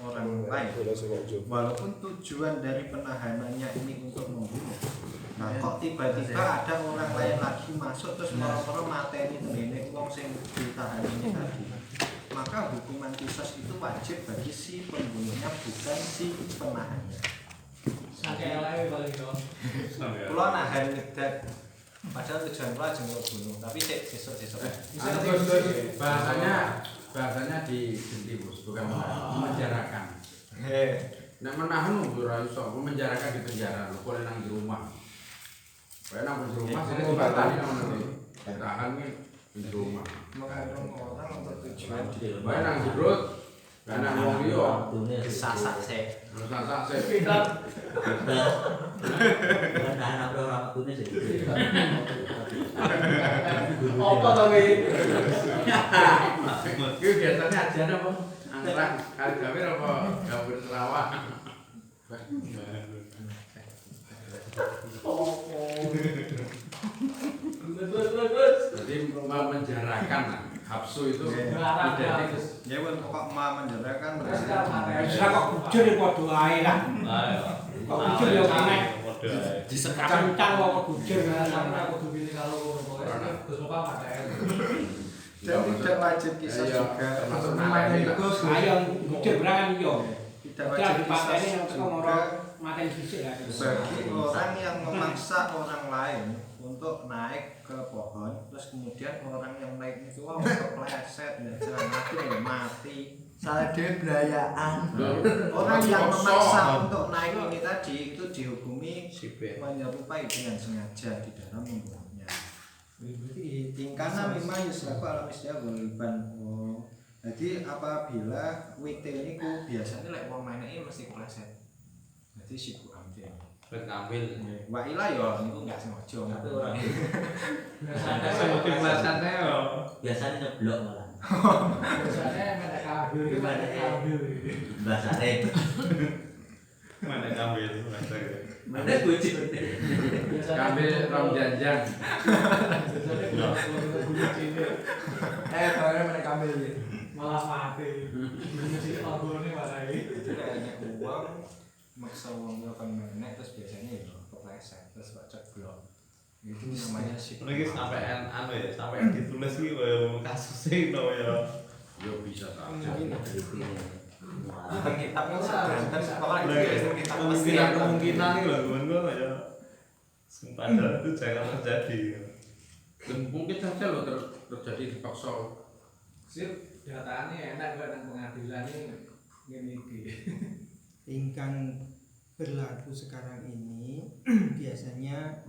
orang lain. Walaupun tujuan dari penahanannya ini untuk membunuh. Nah, kok tiba-tiba ada orang lain lagi masuk terus moro-moro mateni ngene wong sing ditahan ini tadi. Maka hukuman kisos itu wajib bagi si pembunuhnya bukan si penahannya. Sakit lae paling yo. Kulo nahan ngedat padahal tujuan kulo aja bunuh, tapi sesuk-sesuk. Bahasanya digenti bos, bukan memenjarakan. Nek menahan ora iso, memenjarakan di penjara, lho kok nang di rumah. Kayak nang di rumah sing dibatasi nang nanti. Ditahan di rumah. Mengandung orang untuk tujuan Bae nang jerut, nang wong liya disasak sik. sasak sik. Pintar. Nahan apa ora waktunya sih. Apa to iki? Ki biasanya ajan apa? Anggrek, gawe apa gabur Sarawak. Jadi memenjarakan hapsu itu identik. Ya wong kok menjarakan Wis kok bujur padha ae lah. Kok bujur yo aneh. disekat Kencang kok bujur sampe kudu pilih kalau pokoke Gus Muka padha. dan tidak wajib kisah juga termasuk Namanya Gus ayo bujur berangan yo. tidak Wajib wajib kisah dipateni yang teko juga moro maten sisik lah. bagi orang yang memaksa orang lain untuk naik ke pohon terus kemudian orang yang naik itu wah kepleset ya jangan mati Salah dia belayaan. orang yang memaksa untuk naik ini tadi itu dihukumi menyerupai dengan sengaja di dalam membunuhnya. Tingkana mimma yuslaku alam isya goliban. Jadi apabila WT ini ku biasanya lek wong main ini mesti kepleset. Jadi siku ambil. Ngambil. Wa ila yo niku enggak sengaja. Tapi orang Biasanya yo. biasanya nyeblok malah. Biasane menek kabeh. Bahasane. Mana ngambil Mana bocil. Ngambil rom janjang. Bayarnya menek kabeh malah mati. Jadi albumnya malah iki. Jadi kayak uang maksa uang dia akan menek terus biasanya ya kepleset terus baca blok. Itu namanya siku. lagi sampai anu ya sampai ditulis gitu kasusnya itu ya Yo bisa saja. Kitabnya sebentar pokoknya kitab kemungkinan nih loh gue ya padahal itu jangan terjadi Dan mungkin saja loh terjadi dipaksa. Sip, datanya enak kok nang pengadilan ngene iki. Ingkang berlaku sekarang ini biasanya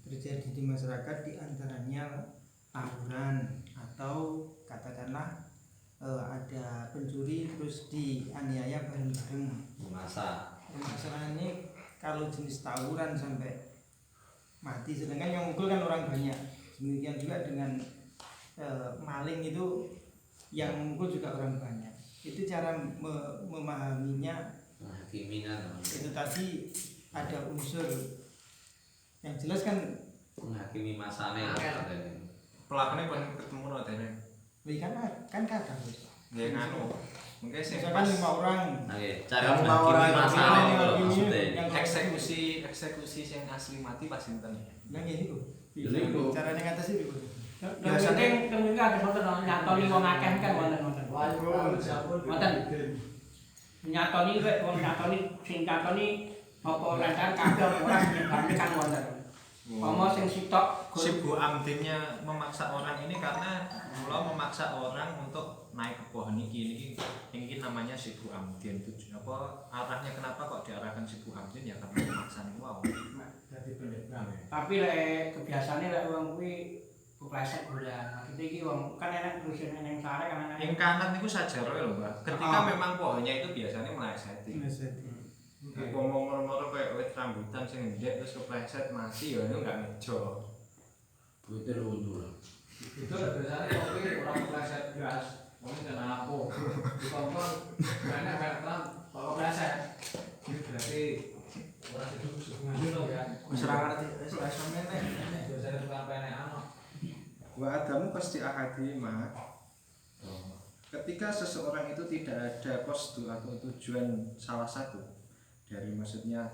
terjadi di masyarakat diantaranya tawuran atau katakanlah ada pencuri terus dianiaya bareng-bareng. Masa Masalahnya kalau jenis tawuran sampai mati, sedangkan yang mukul kan orang banyak. Demikian juga dengan maling itu yang mukul juga orang banyak. Itu cara memahaminya. menghakiminya Itu tadi ada unsur yang jelas kan menghakimi masane pelakunya pun ketemu no tene. kan kadang Ya nganu. Mungkin sing misalkan 5 orang cara Yang menghakimi orang masane yang kalau ini, maksudnya yang eksekusi yang asli mati pas sinten ya. yang ini kok Jadi itu caranya ngatasi itu Biasanya kan ada wonten nyatoni wong akeh kan wonten. Wonten. Nyatoni kok wong nyatoni sing nyatoni apa rancangan kabeh ora nyebabne kan wonten. Pomo sing sitok Sibu amdinnya memaksa orang ini karena mula memaksa orang untuk naik ke pohon ini namanya sibu amdin. Apa arahnya kenapa kok diarahkan sibu amdin ya karena pemaksaan wow. dadi pendekar. Tapi lek kebiasaane lek wong kuwi kepleset bulan. Maksudnya iki wong kan enak tulisan ning sare kan enak. Yang kanan itu saja loh mbak. Ketika memang pohonnya itu biasanya meleset. Ngomong-ngomong kayak wit rambutan sing ndek terus kepleset mati ya itu enggak ngejo. itu luntur. Itu biasanya wong kuwi ora kepleset gas. Wong kena apa? Dikongkon enak kan kok kepleset. Iki berarti ora situ sengaja lho ya. Wis ora ngerti wis ora iso meneh. Biasanya tukang penek ana. Wa adamu pasti ahadi mah. ketika seseorang itu tidak ada kosdu atau tujuan salah satu dari, maksudnya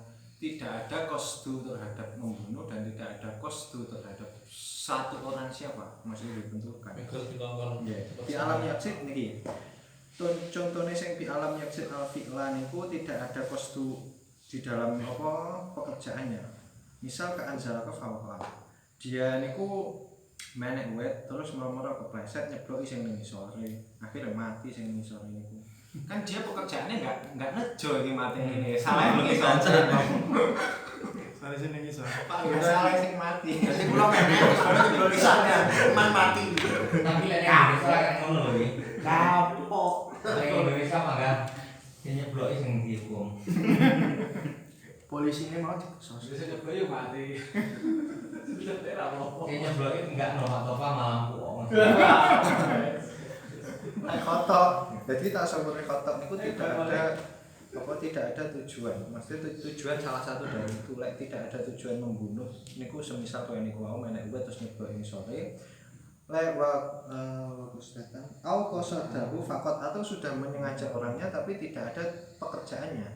tidak ada kosdu terhadap membunuh dan tidak ada kosdu terhadap satu orang siapa, maksudnya ditentukan. Di alam yaksid niki contohnya sing di alam yaksid al fi'lan niku tidak ada kosdu di dalam apa pekerjaannya. Misal ke anzalaka fawqa, dia niku menek wet terus moro-moro kepleset nyebloki sing ning sore, akhirnya mati sing ning sore niku. Kan dia pekerjaannya enggak nejo iki mati ngene. Salah ning sore. Salah sing ning sore. Salah sing mati. Jadi kula menek soalnya tulisannya man mati. Tapi lek Indonesia kan ngono lho iki. Kapok. Lek Indonesia mangga nyebloki sing dihukum. Polisi ini mau diproses. Bisa nyeblok yo mati. Nyebloki enggak no apa malah kok. Kotok. Jadi tasawur kotok niku tidak ada apa, tidak ada tujuan. Maksudnya tujuan salah satu dari itu, lek tidak ada tujuan membunuh niku semisal koyo niku mau menek terus nyebloki ning sore. Lewat kustatan au qasadahu faqat, atau sudah menyengaja orangnya tapi tidak ada pekerjaannya.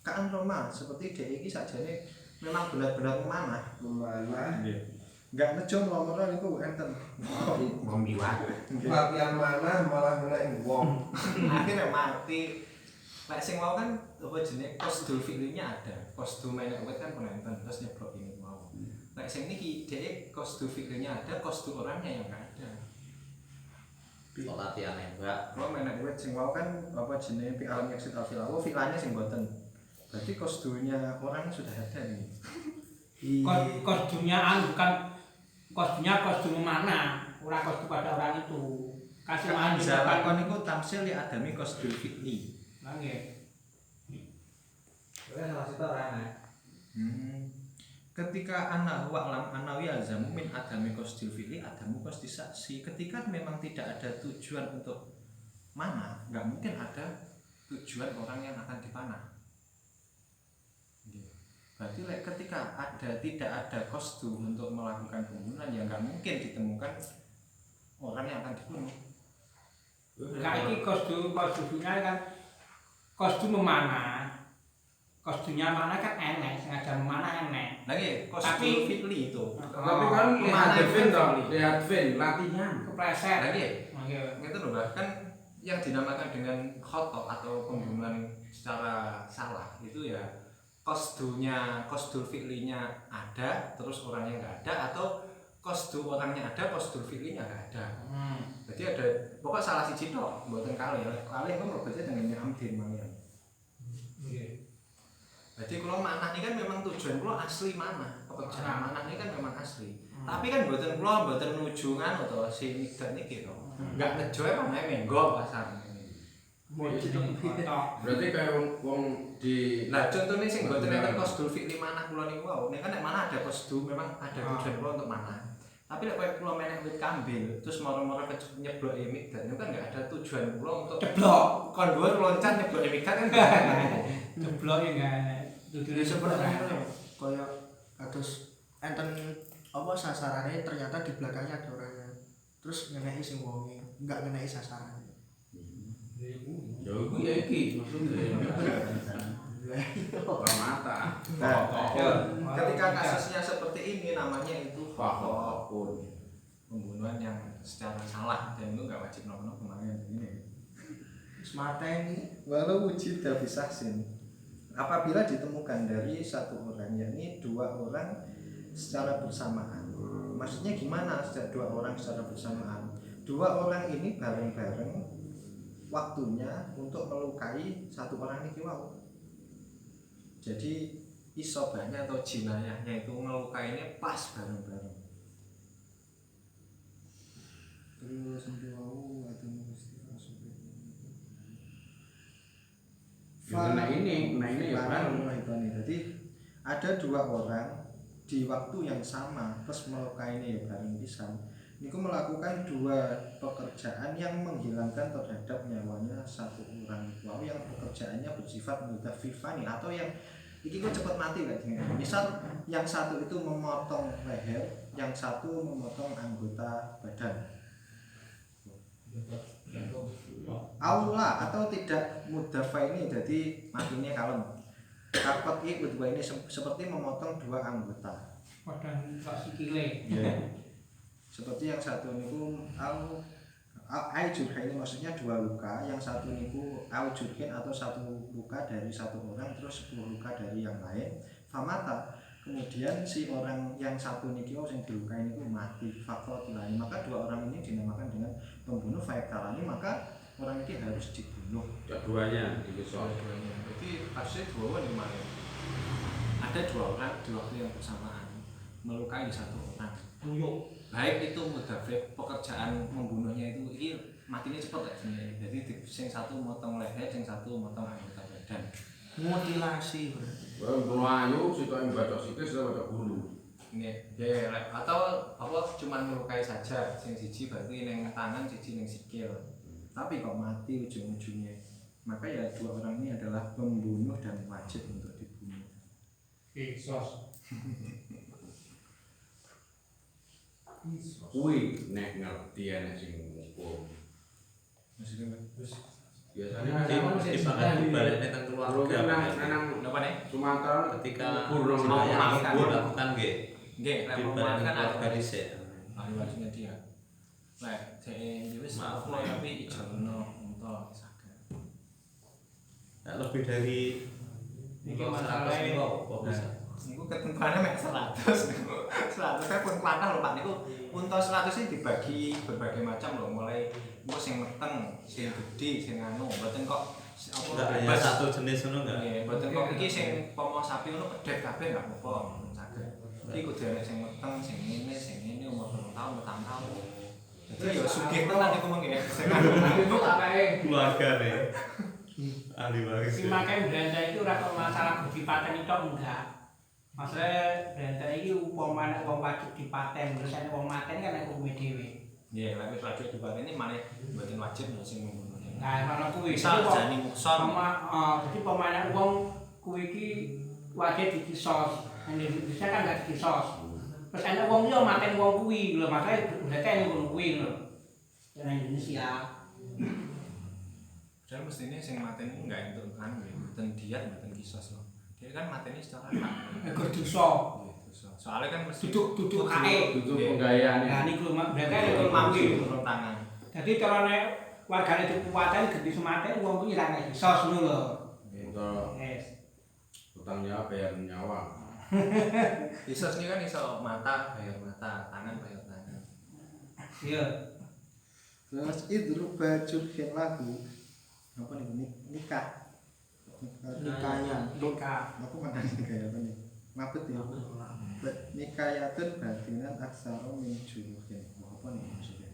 Kaan Roma seperti dia iki sakjane memang benar-benar memanah. Nggih. Enggak nejo nomor niku enten. Wong liwat. Mati yang mana malah kena wong. Akhirnya mati. Lek sing mau kan apa jenenge kosdul fi'linya ada. Kosdul menek wet kan penenten terus nyeblok ini mau. Lek sing niki dhek kosdul fi'linya ada, kosdul orangnya yang enggak ada. Kok latihan nembak. Kalau menek wet sing mau kan apa jenenge fi alam yaksid al filawo filanya sing boten. Berarti kosdulnya orang sudah ada nih. Kostumnya bukan kostumnya kostum mana, ora kostum pada orang itu. Kasih mahan Zalakon itu tamsil li adami kosdul fi'li. Nggih. Salah satu orang. Ketika anak wa'lam anawi azamu min adami kosdil fi'li adamu kosdi saksi. Ketika memang tidak ada tujuan untuk mana, nggak mungkin ada tujuan orang yang akan dipanah. Berarti ketika tidak ada kostum untuk melakukan pembunuhan, ya nggak mungkin ditemukan orang yang akan dibunuh. Nah ini kostumnya kan kostum memanah. Kostumnya mana kan enek, sengaja memanah enek. Lagi kostum Tapi- fitli itu. Tapi kan Mana lihat film latihan. Kepleset. Lagi Nggih. itu loh, bahkan yang dinamakan dengan khotok atau pembunuhan secara salah itu ya kosdul fi'linya ada terus orangnya nggak ada, atau kosdul orangnya ada kosdul fi'linya nggak ada. Jadi ada pokok salah siji tok mboten kalih itu mlebetnya dengan nyamdin mangyan. Jadi kalau manah ini kan memang tujuan kalau asli manah, pekerjaan manah ini kan memang asli. Tapi kan mboten kula mboten nuju ngono to sing migdat niki to. Enggak nejo manah menggo pasar. Berarti kayak wong di Nah, contohnya sing mboten enten kosdul fi'li manah kula niku wau. Nek kan nek manah ada kosdul memang ada tujuan kula untuk manah. Tapi nek koyo kula menek wit kambil terus moro-moro nyeblok migdat niku kan enggak ada tujuan kula untuk Ceblok. kon dhuwur loncat nyeblok migdat kan enggak ada. Ceblok ya enggak. Jadi sebenarnya kaya kados enten apa sasarannya ternyata di belakangnya ada orangnya. Terus ngeneki sing wonge, enggak ngeneki sasarannya. ya iku ya iki maksudnya. Kalau mata. Nah, ketika kasusnya seperti ini namanya itu Fakokun. pembunuhan yang secara salah dan itu nggak wajib nopo kemarin ini. Semata ini Walau wujud bisa sin. Apabila ditemukan dari satu orang, yakni dua orang secara bersamaan. Maksudnya gimana? Dua orang secara bersamaan. Dua orang ini bareng-bareng waktunya untuk melukai satu orang ini wau. Jadi isobahnya atau jinayahnya itu melukainya pas bareng-bareng. Terus wau atau Nah ini ya kan. Jadi ada dua orang di waktu yang sama terus melukainya ya bareng pisan. Niku melakukan dua pekerjaan yang menghilangkan terhadap nyawanya satu orang. Wow, yang pekerjaannya bersifat mutafifani atau yang iki kok cepet mati kan. Misal yang satu itu memotong leher, yang satu memotong anggota badan. Aula atau tidak mudafa ini jadi matinya kalem. Kakot kedua ini seperti memotong dua anggota. Padahal tak sikile. Seperti yang satu niku al jurha ini maksudnya dua luka, yang satu niku al jurhin atau satu luka dari satu orang terus 10 luka dari yang lain. Famata, kemudian si orang yang satu niki yang dilukai niku mati fakotilani, maka dua orang ini dinamakan dengan pembunuh fayakalani, maka orang ini harus dibunuh. Keduanya digesol. Jadi kasusnya dua di mana? Ada dua orang di waktu yang bersamaan melukai satu orang. Baik itu mudafik, pekerjaan membunuhnya itu ini matinya cepat ya sebenarnya. Jadi yang satu motong leher, yang satu motong anggota badan. Mutilasi berarti. Bunuh ayu, situ yang baca sikis, situ baca bulu. Ya, atau apa cuman melukai saja, yang siji berarti neng tangan, siji neng sikil. Tapi kok mati ujung-ujungnya, maka ya dua orang ini adalah pembunuh dan wajib untuk dibunuh. Kisos. Kuwi nek ngerti nek sing hukum. Maksudnya Biasanya Dipakai balik tentang keluarga. nang apa nih? Sumatera Ketika burung mau memaafkan. melakukan nggih. Nggih, lek Di mau balik makan ada keluarga dhisik. ahli warisnya dia. Lek dhek wis Maaf, maaf Lek. tapi ijono untuk saged. Nah, lebih dari Iki kok masalahnya- 100 niku kok bisa. Niku ketentuannya mek 100. 100 kan pun kuatah lho Pak niku. Untuk 100 ini dibagi berbagai macam lho, mulai engko sing meteng, sing gedhi, sing anu, mboten kok Enggak hanya bebas. satu jenis ngono enggak. Nggih, mboten kok iki sing pomo sapi ngono pedhet kabeh enggak apa-apa, mboten saged. Iki kudu ana sing meteng, sing ngene umur 2 tahun, 4 tahun. Jadi ya sugih tenan iku mengke. Sing Itu akeh. Keluarga nih. Ahli waris. Si makai Belanda itu ora kok masalah dipaten itu enggak. Masalah Belanda iki upama nek wong wajib dipaten, terus nek wong maten kan nek hukume dhewe. Nggih, lek wis wajib dipateni maneh mboten wajib lho sing membunuh. Nah, mana kuwi Misal jani mukson. jadi pemain wong kuwi iki wajib dikisos. Indonesia kan enggak dikisos. Terus ana wong liya maten wong kuwi lho, makanya berarti yang ngono kuwi lho. Yang Indonesia. Padahal mestine sing mateni enggak entuk anu nggih, mboten diat, mboten kisos lho. Dia kan mateni secara hak. Ego dosa. Soalnya kan mesti Duduk kae. Itu penggayaan Nah niku berarti itu nek mampu mampu. turun tangan. Jadi kalau nek wargane dikuwatan gede sematen wong kuwi ra nek kisos ngono lho. Untuk Yes. utang nyawa bayar nyawa. Kisos ini kan iso mata bayar mata, tangan bayar tangan. Iya. Terus idruk bajurhin lagu apa nih nikah. Nikayan. Nikah. Aku mana nikah apa nih? Mabet ya. Nikayatun batinan aksaro min juruhin. Apa nih maksudnya?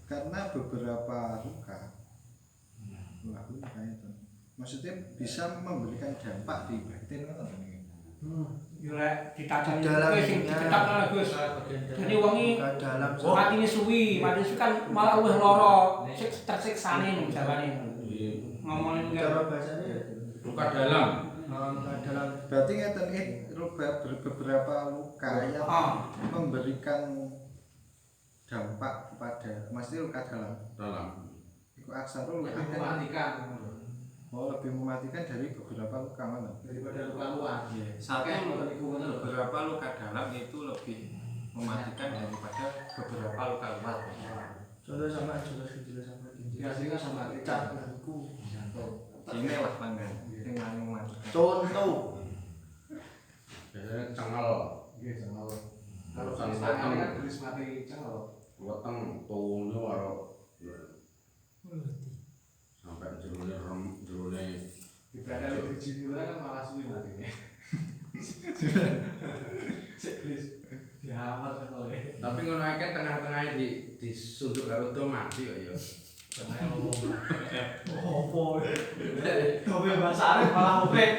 Karena beberapa luka lagu nikayatun maksudnya bisa memberikan dampak di batin kan ini. Yo lek ditajan Dalam kuwi sing dunia. diketak lah Gus. Jadi wong iki Dalam matine suwi kan malah luwih lara, tersiksane jawane. Ngomongin cara bahasanya Luka dalam. dalam Berarti ngeten beberapa luka yang Ah, memberikan dampak kepada maksudnya luka dalam itu aksarul lebih mematikan lebih mematikan dari beberapa luka mana daripada luka luar. satu beberapa luka dalam itu lebih mematikan daripada beberapa luka luar. contoh sama Biasanya sama cat buku Ini lah langgan yang paling mematikan. contoh Biasanya cengal. Iya, sama lo. Kalau Kalau sama misalnya weteng, kan tulis mati cengel. weteng tuwunya karo sampai jerone Ibadah lu biji dulu kan malah suwi matinya. Please. Dihamar kan oleh. tapi ngono ae kan tengah-tengah disunduk karo do mati kok ya. Opo. Kowe bahasa Arab malah opek.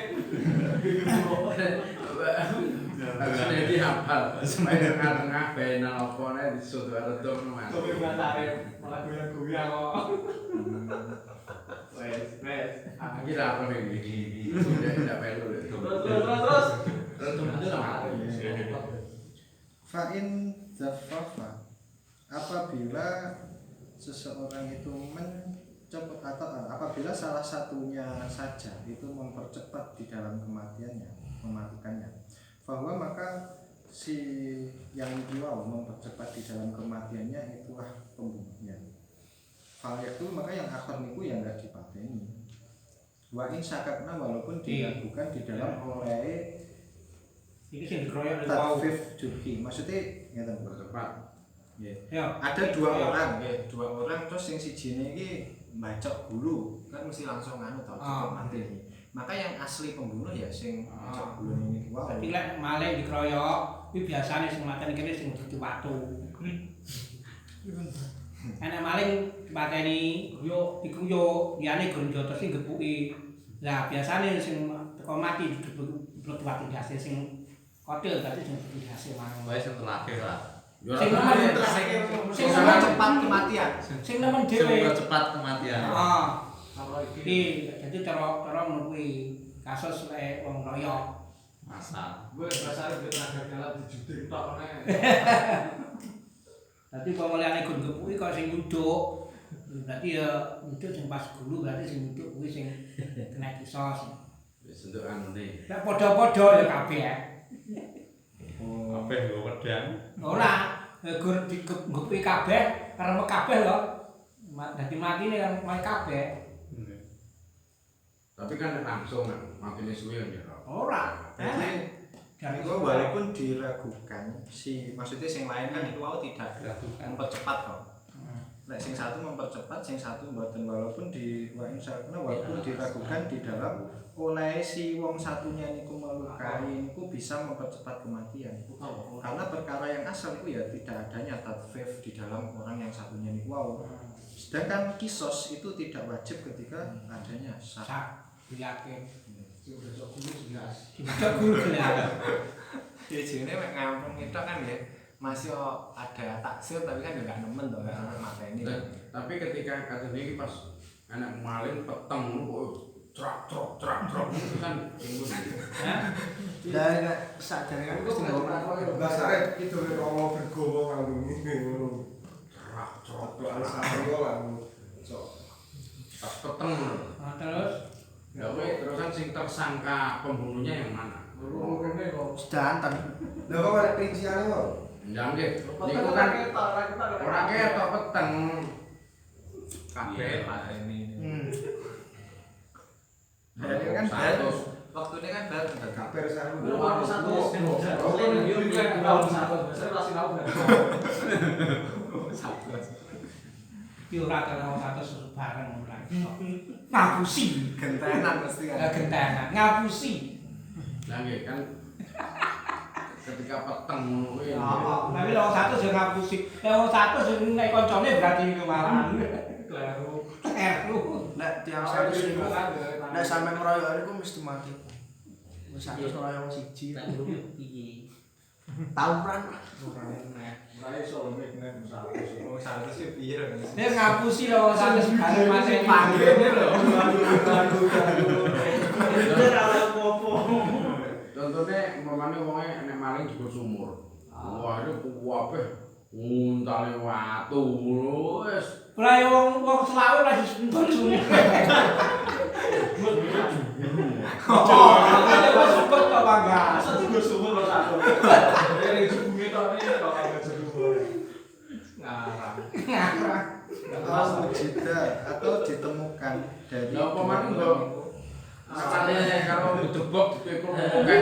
Maksudnya dihafal, supaya tengah-tengah bena apa nih disunduk karo do mati. Kowe bahasa Arab malah goyang-goyang kok. Wes. Iki lah apa iki? Tidak perlu. Terus. Terus itu sama. Fa'in zafafa apabila seseorang itu apabila salah satunya saja itu mempercepat di dalam mematikannya, bahwa maka si yang diwau mempercepat di dalam kematiannya itulah pembunuhnya. Hal itu maka yang akhir niku ya enggak dipateni. Wa in syakakna walaupun diragukan di dalam oleh Iki sing dikeroyok tadfif jurhi. Maksudnya ngeten Bercepat. Ya. ada dua orang terus yang sijine iki bacok gulu kan mesti langsung toh cukup mati ini. Maka yang asli pembunuh ya sing bacok gulu ini wow. Dadi lek maling dikeroyok kuwi biasane sing mateni kene sing dudu watu. Enak maling dipateni dikuyuk liyane gonjoto sing gepuki. Lah biasane sing teko mati digebuk watu biasa sing kotil berarti sing hasil mang. Wae sing terakhir lah. Sing nemen Sing cepat kematian. Sing nemen Sing dhewe. cepat kematian. Heeh. Iki dadi cara ngono kuwi kasus lek wong royok. Masa. Gue rasanya gue tenaga dalam dijudik tok nek. Dadi pemeliane gun gepuki kok sing nyuduk. Berarti ya nyuduk sing pas gulu berarti sing nyuduk kuwi sing kena kisos. Wis entuk anune. Lek padha-padha ya kabeh. Kabeh nggo wedang. Ora, gur digepuki kabeh, karep kabeh lho. Dadi matine kan mati kabeh. Tapi kan langsung kan matine suwe ya. Ora. Jadi itu walaupun diragukan maksudnya yang lain kan itu tidak mempercepat kok. Nah, sing satu mempercepat, sing satu mboten walaupun walaupun diragukan di dalam oleh si wong satunya niku melukai niku bisa mempercepat kematian. Karena perkara yang asal itu ya tidak adanya tadfif di dalam orang yang satunya niku wow. Sedangkan kisos itu tidak wajib ketika adanya syak. Yakin. Tidak guru jelas. Ya jenenge mek ngampung itu kan ya masih ada taksir tapi kan enggak nemen toh sampai mata ini. Tapi ketika kasus ini pas anak maling peteng cerak itu kan timbul. Lah nek sadare kan wis ngomong Basare itu romo bergowo kanggo ngono. Cerak Doa sampeyan lah. pas peteng. Nah, terus Ya terusan sing tersangka pembunuhnya yang mana? sedanten. Lah kok ada rinciane kok? Ndang nggih. Niku kan ora ketok peteng. Kabeh lah ini. Jadi kan satu. Waktu ini kan bareng kan. Kabar sarung. ki ora kena satu susuk bareng ora. Ngapusi, Gentenan mesti kan. gentenan, ngapusi. Lah nggih kan ketika peteng ngono kuwi. Tapi lek wong satu sing ngapusi, lek wong satu sing nek kancane berarti kemalahan. Kleru. Nek tiang satu niku nek sampean ngeroyok niku mesti mati. Wis satu ngeroyok siji. Piye? Tawuran. Ora iso nek Oh, satu sih piye lho. Nek ngapusi lek wong satu bareng mati Panggilnya lho. Contohnya umpamane wonge nek maling jebol sumur. Wah, itu kuwabe untale watu ngono wis. Lah wong selawe lah disentuh sumur. Oh, ada sebut kok bangga. Ngarang. Atau ditemukan dari Ya umpamane kok asale karo debok dipikul ngomongke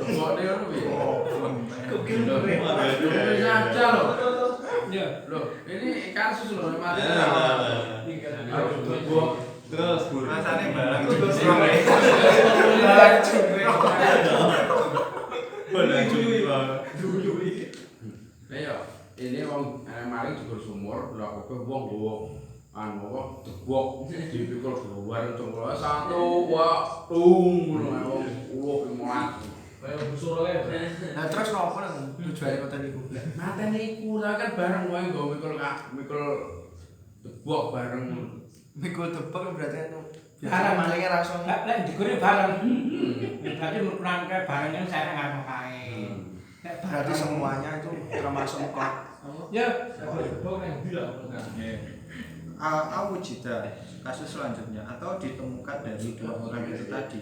debokne ngono piye. Wis aja lho. Ya. Loh, ini kasus loh mati. Harus debok. Terus masane barang itu Ayo, ini wong maling jebol sumur, lha kok wong gowo anu kok debok dipikul keluar cengkol satu wa ngono wong ulo mati. Kayak busur ae. Nah terus nopo nang tujuane kota niku? Matene iku kan bareng wae nggo mikul debok bareng. Mikul tebak berarti anu. Barang malingnya langsung lek digore bareng. Berarti ukuran kayak barang yang saya ngarep kae. Nek berarti semuanya itu termasuk kok. Ya. awujida kasus selanjutnya atau ditemukan dari dua orang itu tadi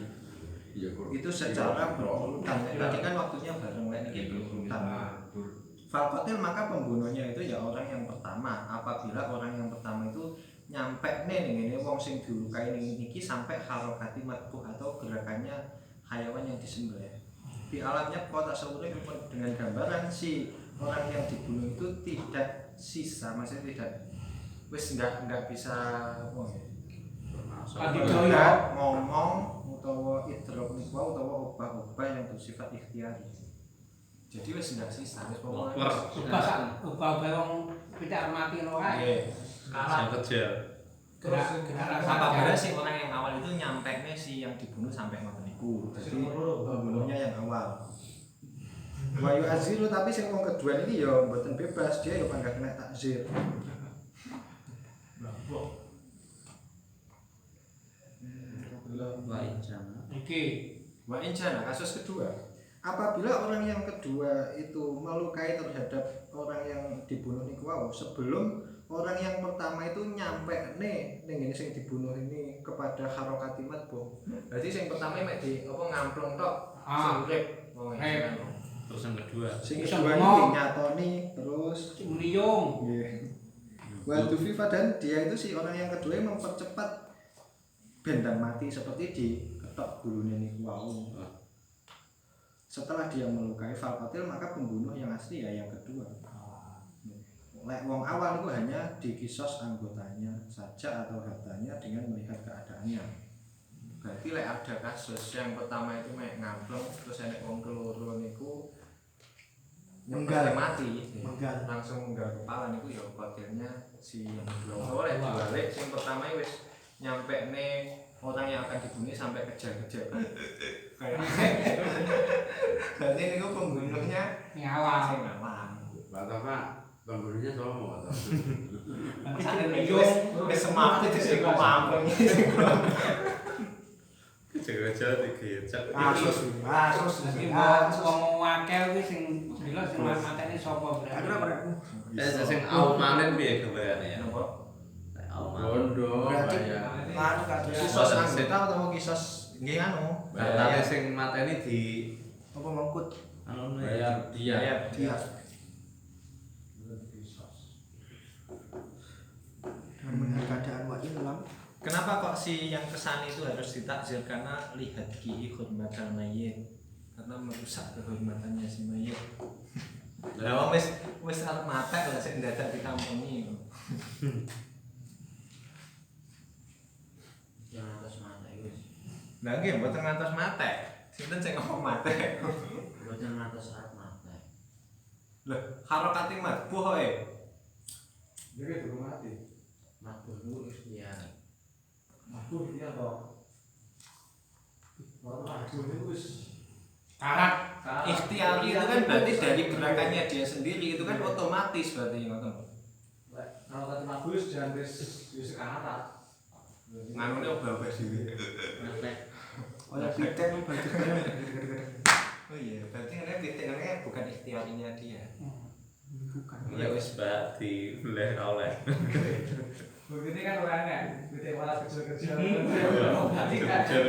itu secara berurutan. Tadi kan waktunya bareng ini berurutan. Falkotil maka pembunuhnya itu ya orang yang pertama. Apabila orang yang pertama itu nyampe nih wong sing dilukai niki sampai harokati matbuh atau gerakannya hayawan yang disembelih. Di alamnya kota seluruh dengan gambaran si orang yang dibunuh itu tidak sisa, maksudnya tidak wis enggak bisa ngomong utawa idrok nikwa utawa obah-obah yang bersifat ikhtiari. Jadi wis enggak sisa, wis pokoknya ubah-ubah wong pitik mati ngono kae. Yang kecil. Apabila si orang yang awal itu nyampe nih si yang dibunuh sampai ngoten niku. Jadi pembunuhnya yang awal. Wayu azilu tapi sing wong kedua ini ya mboten bebas, dia ya pangkat kena takzir. Wa injana kasus kedua. Apabila orang yang kedua itu melukai terhadap orang yang dibunuh niku wau sebelum orang yang pertama itu nyampe nih ini sing dibunuh ini kepada harokati matbuh. Berarti sing pertama mek di apa ngamplung tok sing urip. Terus yang kedua. Sing kedua ini nyatoni terus Mriyung. nggih. Wa tufifa dan dia itu si orang yang kedua yang mempercepat bendang mati seperti di ketok gulune niku wau. Setelah dia melukai falkotil maka pembunuh yang asli ya yang kedua. Lek wong awal itu hanya dikisos anggotanya saja atau hartanya dengan melihat keadaannya. Berarti lek ada kasus yang pertama itu mek ngampleng terus enek wong keloro niku Menggal. mati, langsung menggal kepala niku ya kotilnya si yang kedua. Oleh dibalik sing pertama wis nyampe nih orang yang akan dibunuh sampai kejar-kejar. Kayak berarti niku pembunuhnya Ngawal. sing ngawal. Pak pembunuhnya soal mau atau Wis semak itu sing kok pamreng iki. Kecil-kecil dikecek. Asus. Wong akeh kuwi sing bila sing mateni sapa berarti. Sing aumanen piye gambarane ya? Napa? Aumanen. bondo ya. Anu kados Kisos anggota atau kisos nggih anu. Batane sing mateni di apa mangkut anu Bayar dia. dia. Dan melihat keadaan wa ilam Kenapa kok si yang kesan itu harus ditakzir? Karena lihat ki hurmatan mayit, karena merusak kehormatannya si mayit. Lah wong wis arep matek lah sik ndadak dikampungi. yang atas mata wis. Lah nggih mboten ngantos matek. Sinten sing ngomong matek? Mboten atas arep mata. Lah harokati matbuh ae. Jadi itu mati. Matbuh niku ikhtiar. Aku dia toh. Orang aku itu Karat. Ikhtiari itu kan berarti dari gerakannya dia sendiri itu kan otomatis berarti ngoten. kalau kata bagus jangan di sekarang. Nganune obah-obah dhewe. oleh pitek baju. Oh iya, berarti ngene pitik bukan ikhtiarinya dia. Bukan. Ya wis Mbak di boleh oleh. Begitu kan orangnya, begitu malah kecil-kecil. Kecil.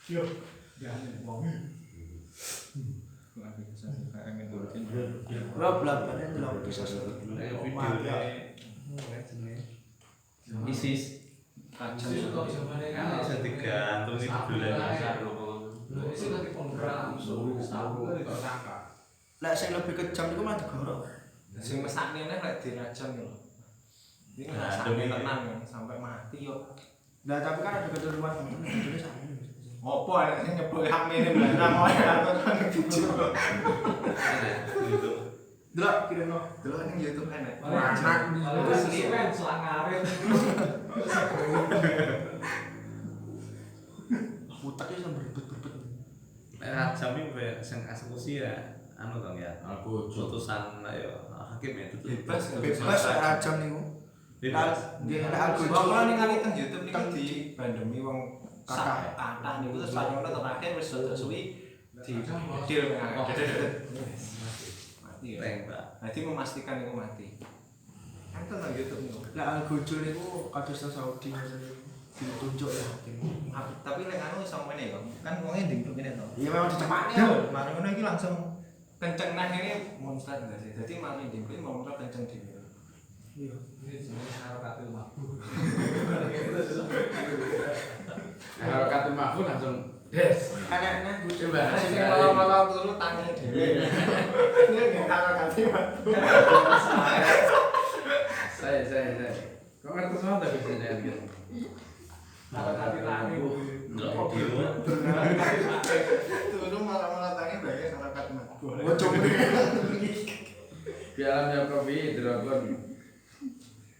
Yo, jangan ngomong. Ora blabane ndelok kisah Isis. Bisa digantung nih bulan. Lek sing lebih kejam iku malah digorok. Sing mesakne nek lek dirajam lho. Ini ngrasakne tenan kan sampai mati yo. Nah, tapi kan ada ketentuan ini sama. Opo nek sing nyebul hamene barang oleh aku kan video. Delok kireno. Delok ning YouTube enek. Anak asli kan selang ngarit. Utaknya sampe berbet-berbet. Rajam iki sing eksekusi ya anu dong ya. Putusan ya hakim ya itu Bebas rajam niku. Bebas. Nggih nek aku Kalau ningali teng YouTube niku di bandemi wong kata niku terus bareng terakhir wis suwi di deal mati ya. Tembak. Jadi memastikan itu mati. Kan nang YouTube niku. Lah Al-Ghujul niku kados Saudi maksudnya ditunjuk ya hakim. Tapi lek anu iso ngene kok. Kan wong nding ngene to. Iya memang dicepakne. Mari ngono iki langsung kenceng nang ini monster enggak sih. Jadi mari nding kuwi monster kenceng dhewe. Iya. Ini jenis harokatul makhluk. Harokatul makhluk langsung des. Anak-anak Ghujul. Coba Sing sekali. malam-malam turu tangi dhewe. Ini nggak karo kasih waktu. Saya. Kok ngerti semua tapi bisa gitu. Harokatul makhluk. Ndelok video. Turu malam-malam tangi bagian harokat makhluk. Bocok Di alamnya Profi Dragon.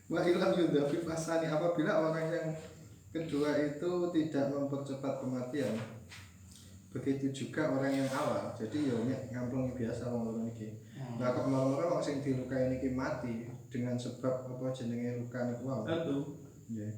Wa ilam yudhafi fasani, apabila orang yang kedua itu tidak mempercepat kematian, begitu juga orang yang awal. Jadi ya ngamplung biasa wong loro iki. Lah kok malah wong sing dilukai niki mati dengan sebab apa jenenge luka niku wae. Nggih.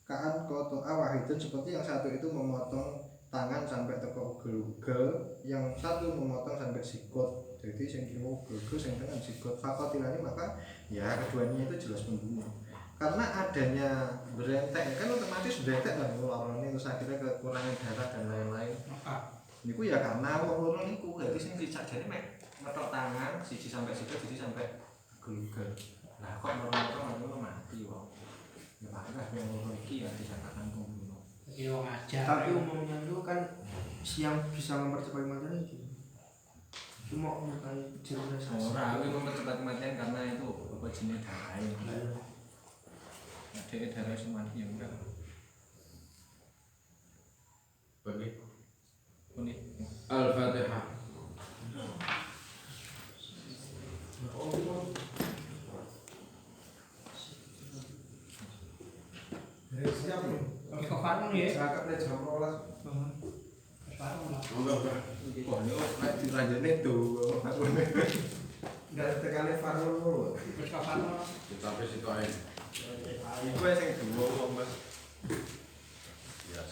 Kaan koto awah itu seperti yang satu itu memotong tangan sampai teko ugel-ugel, yang satu memotong sampai sikut. Jadi sing kiwa ugel-ugel, sing tengah sikut. Fakotilani, maka ya keduanya itu jelas pembunuh. Karena adanya berentek kan otomatis berentek kan lorone terus akhirnya kekurangan darah dan lain-lain. Niku ya karena wong loro niku dadi sing sakjane mek ngetok tangan siji sampai sikut, siji sampai ugel-ugel. Lah kok loro-loro mati wong. Ya makanya yang loro iki ya dikatakan pembunuh. Iki wong ajar. Tapi umumnya itu kan siang bisa mempercepat kematian itu. Cuma menyukai generasi. Ora, aku mempercepat kematian karena itu apa jenis darah. Ada darah semati yang enggak. Bagi Unik. Al-Fatihah. Siap nih. Iki kok farung ya. Zakat jam 12. Farung lah. Wah, ini nek dilanjutne tuh. Enggak tekane Farul dulu. Wis kok farung. Tapi situ aja. Iku sing duwo, Mas.